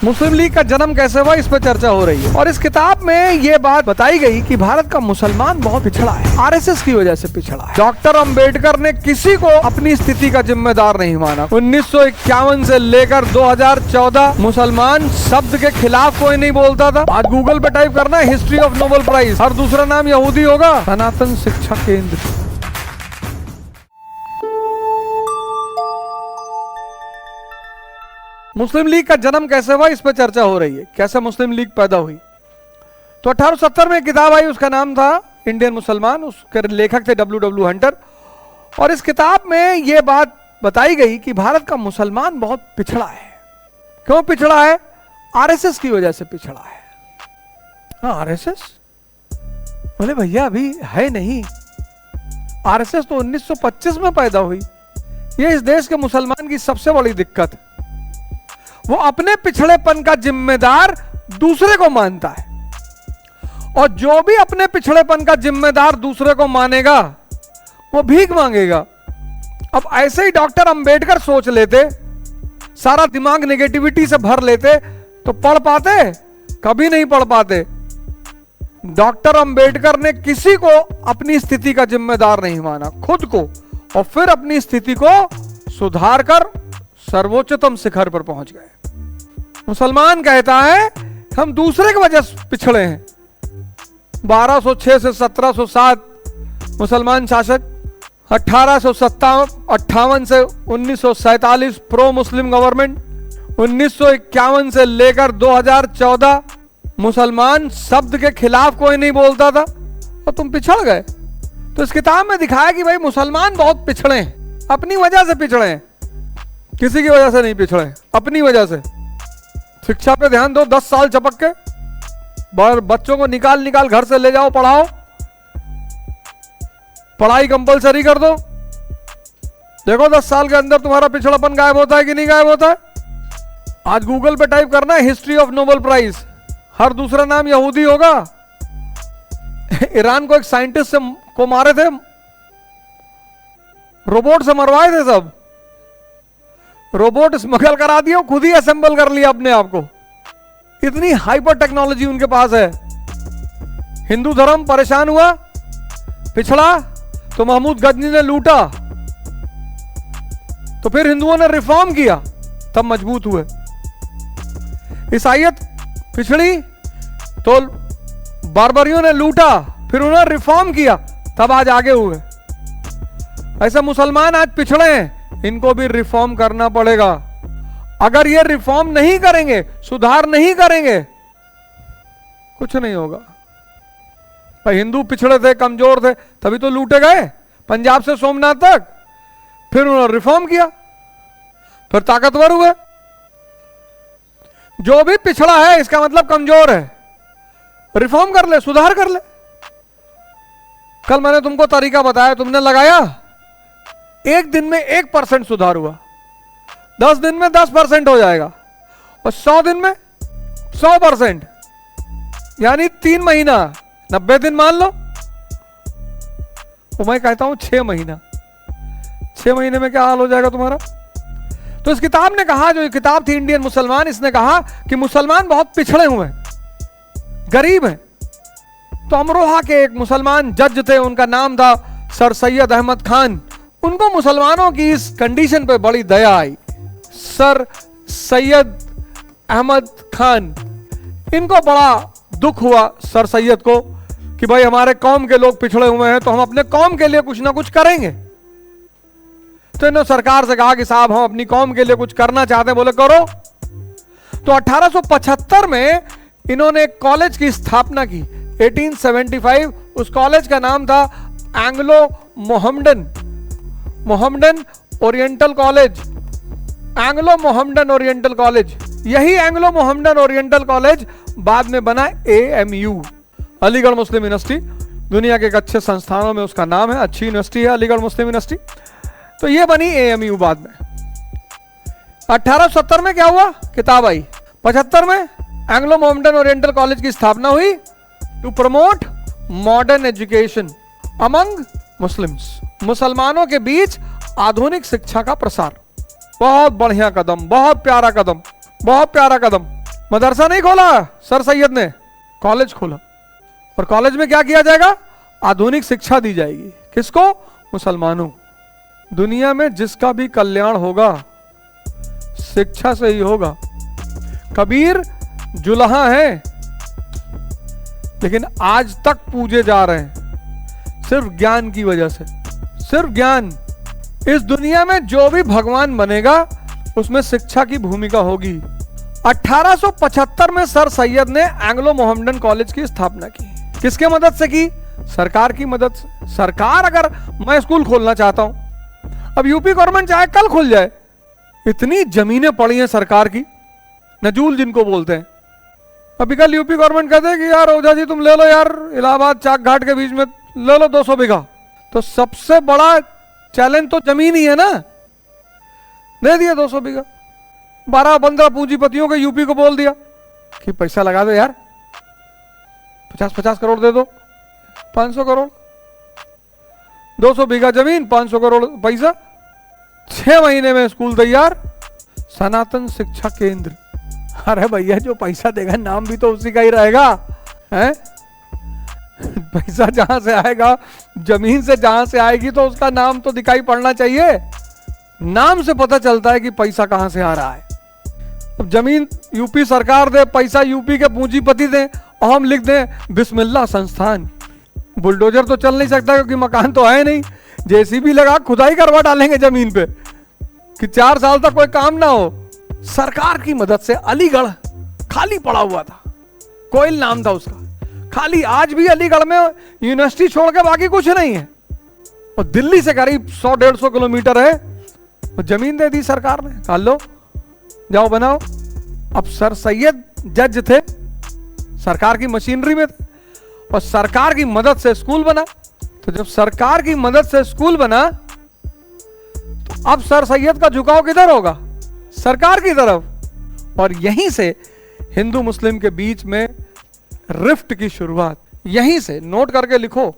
मुस्लिम league का जन्म कैसे हुआ, इस पर चर्चा हो रही है और इस किताब में ये बात बताई गई कि भारत का मुसलमान बहुत पिछड़ा है, आरएसएस की वजह से पिछड़ा है। डॉक्टर अंबेडकर ने किसी को अपनी स्थिति का जिम्मेदार नहीं माना। 1951 से लेकर 2014 मुसलमान शब्द के खिलाफ कोई नहीं बोलता था। आज गूगल पे टाइप करना है हिस्ट्री ऑफ नोबेल प्राइज, हर दूसरा नाम यहूदी होगा। सनातन शिक्षा केंद्र। मुस्लिम लीग का जन्म कैसे हुआ, इस पर चर्चा हो रही है, कैसे मुस्लिम लीग पैदा हुई। तो 1870 में एक किताब आई, उसका नाम था इंडियन मुसलमान, उसके लेखक थे W.W. हंटर। और इस किताब में यह बात बताई गई कि भारत का मुसलमान बहुत पिछड़ा है। क्यों पिछड़ा है? आरएसएस की वजह से पिछड़ा है। हाँ, आरएसएस बोले भैया अभी है नहीं, आरएसएस तो 1925 में पैदा हुई। यह इस देश के मुसलमान की सबसे बड़ी दिक्कत है, वो अपने पिछड़ेपन का जिम्मेदार दूसरे को मानता है, और जो भी अपने पिछड़ेपन का जिम्मेदार दूसरे को मानेगा वो भीख मांगेगा। अब ऐसे ही डॉक्टर अंबेडकर सोच लेते, सारा दिमाग नेगेटिविटी से भर लेते, तो पढ़ पाते? कभी नहीं पढ़ पाते। डॉक्टर अंबेडकर ने किसी को अपनी स्थिति का जिम्मेदार नहीं माना, खुद को, और फिर अपनी स्थिति को सुधार कर सर्वोच्चतम शिखर पर पहुंच गए। मुसलमान कहता है हम दूसरे की वजह से पिछड़े हैं। 1206 से 1707 मुसलमान शासक, 1858 से 1947 प्रो मुस्लिम गवर्नमेंट, 1951 से लेकर 2014 मुसलमान शब्द के खिलाफ कोई नहीं बोलता था और तुम पिछड़ गए। तो इस किताब में दिखाया कि भाई मुसलमान बहुत पिछड़े हैं, अपनी वजह से पिछड़े हैं, किसी की वजह से नहीं पिछड़े, अपनी वजह से। शिक्षा पे ध्यान दो, 10 साल चपक के बच्चों को निकाल घर से ले जाओ, पढ़ाओ, पढ़ाई कंपलसरी कर दो। देखो 10 साल के अंदर तुम्हारा पिछड़ापन गायब होता है कि नहीं गायब होता है। आज गूगल पे टाइप करना है हिस्ट्री ऑफ नोबेल प्राइज, हर दूसरा नाम यहूदी होगा। ईरान को एक साइंटिस्ट को मारे थे, रोबोट से मरवाए थे, सब रोबोट स्मगल करा दिया, खुद ही असेंबल कर लिया अपने आप को। इतनी हाइपर टेक्नोलॉजी उनके पास है। हिंदू धर्म परेशान हुआ, पिछड़ा, तो महमूद गजनी ने लूटा, तो फिर हिंदुओं ने रिफॉर्म किया, तब मजबूत हुए। ईसाईयत पिछड़ी तो बारबरियों ने लूटा, फिर उन्होंने रिफॉर्म किया, तब आज आगे हुए। ऐसे मुसलमान आज पिछड़े हैं, इनको भी रिफॉर्म करना पड़ेगा। अगर ये रिफॉर्म नहीं करेंगे, सुधार नहीं करेंगे, कुछ नहीं होगा। भाई हिंदू पिछड़े थे, कमजोर थे, तभी तो लूटे गए पंजाब से सोमनाथ तक, फिर उन्होंने रिफॉर्म किया, फिर ताकतवर हुए। जो भी पिछड़ा है इसका मतलब कमजोर है, रिफॉर्म कर ले, सुधार कर ले। कल मैंने तुमको तरीका बताया, तुमने लगाया, एक दिन में 1% सुधार हुआ, 10 दिन में 10% हो जाएगा, और 100 दिन में 100%, यानी 3 महीना, 90 दिन मान लो। तो मैं कहता हूं 6 महीना, 6 महीने में क्या हाल हो जाएगा तुम्हारा। तो इस किताब ने कहा, जो किताब थी इंडियन मुसलमान, इसने कहा कि मुसलमान बहुत पिछड़े हुए हैं, गरीब हैं। तो अमरोहा के एक मुसलमान जज थे, उनका नाम था सर सैयद अहमद खान। उनको मुसलमानों की इस कंडीशन पे बड़ी दया आई। सर सैयद अहमद खान, इनको बड़ा दुख हुआ सर सैयद को कि भाई हमारे कौम के लोग पिछड़े हुए हैं, तो हम अपने कौम के लिए कुछ ना कुछ करेंगे। तो इन्होंने सरकार से कहा कि साहब हम अपनी कौम के लिए कुछ करना चाहते हैं। बोले करो। तो 1875 में इन्होंने एक कॉलेज की स्थापना की, 1875। उस कॉलेज का नाम था Anglo Mohammedan oriental college, Anglo Mohammedan oriental college. यही एंग्लो मोहम्मडन ओरिएंटल कॉलेज बाद में बना AMU, अलीगढ़ मुस्लिम यूनिवर्सिटी। दुनिया के एक अच्छे संस्थानों में उसका नाम है, अच्छी यूनिवर्सिटी है अलीगढ़ मुस्लिम यूनिवर्सिटी। तो ये बनी AMU बाद में। 1870 में क्या हुआ, किताब आई। 75 में एंग्लो मोहम्मडन ओरिएंटल कॉलेज की स्थापना हुई, to promote modern education among Muslims, मुसलमानों के बीच आधुनिक शिक्षा का प्रसार। बहुत बढ़िया कदम, बहुत प्यारा कदम, बहुत प्यारा कदम। मदरसा नहीं खोला सर सैयद ने, कॉलेज खोला। और कॉलेज में क्या किया जाएगा? आधुनिक शिक्षा दी जाएगी। किसको? मुसलमानों। दुनिया में जिसका भी कल्याण होगा शिक्षा से ही होगा। कबीर जुल्हा है, लेकिन आज तक पूजे जा रहे हैं सिर्फ ज्ञान की वजह से, सिर्फ ज्ञान। इस दुनिया में जो भी भगवान बनेगा उसमें शिक्षा की भूमिका होगी। 1875 में सर सैयद ने एंग्लो मोहम्मडन कॉलेज की स्थापना की। किसके मदद से की? सरकार की मदद से। सरकार, अगर मैं स्कूल खोलना चाहता हूं, अब यूपी गवर्नमेंट चाहे कल खुल जाए, इतनी जमीनें पड़ी हैं सरकार की, नजूल जिनको बोलते हैं। अभी कल यूपी गवर्नमेंट कहते हैं कि यार ओझा जी तुम ले लो यार, इलाहाबाद चाक घाट के बीच में ले लो 200 बीघा। तो सबसे बड़ा चैलेंज तो जमीन ही है ना। दे दिया 200 बीघा। 12-15 पूंजीपतियों के यूपी को बोल दिया कि पैसा लगा दो यार, 50-50 करोड़ दे दो, 500 करोड़, 200 बीघा जमीन, 500 करोड़ पैसा, 6 महीने में स्कूल तैयार, सनातन शिक्षा केंद्र। अरे भैया जो पैसा देगा नाम भी तो उसी का ही रहेगा, हैं? पैसा जहां से आएगा, जमीन से जहां से आएगी तो उसका नाम तो दिखाई पड़ना चाहिए। नाम से पता चलता है कि पैसा कहां से आ रहा है। अब जमीन यूपी सरकार दे, पैसा यूपी के पूंजीपति दें, और हम लिख दें बिस्मिल्लाह संस्थान। बुलडोजर तो चल नहीं सकता क्योंकि मकान तो है नहीं। जेसीबी लगा खुदाई करवा डालेंगे जमीन पे कि 4 साल तक कोई काम ना हो। सरकार की मदद से अलीगढ़ खाली पड़ा हुआ था, कोयल नाम था उसका, खाली। आज भी अलीगढ़ में यूनिवर्सिटी छोड़ के बाकी कुछ नहीं है। और दिल्ली से करीब 100-150 किलोमीटर है। तो जमीन दे दी सरकार ने, कहा लो जाओ बनाओ। अब सर सैयद जज थे, सरकार की मशीनरी में थे, और सरकार की मदद से स्कूल बना। तो जब सरकार की मदद से स्कूल बना तो अब सर सैयद का झुकाव किधर होगा? सरकार की तरफ। और यहीं से हिंदू मुस्लिम के बीच में रिफ्ट की शुरुआत, यहीं से। नोट करके लिखो।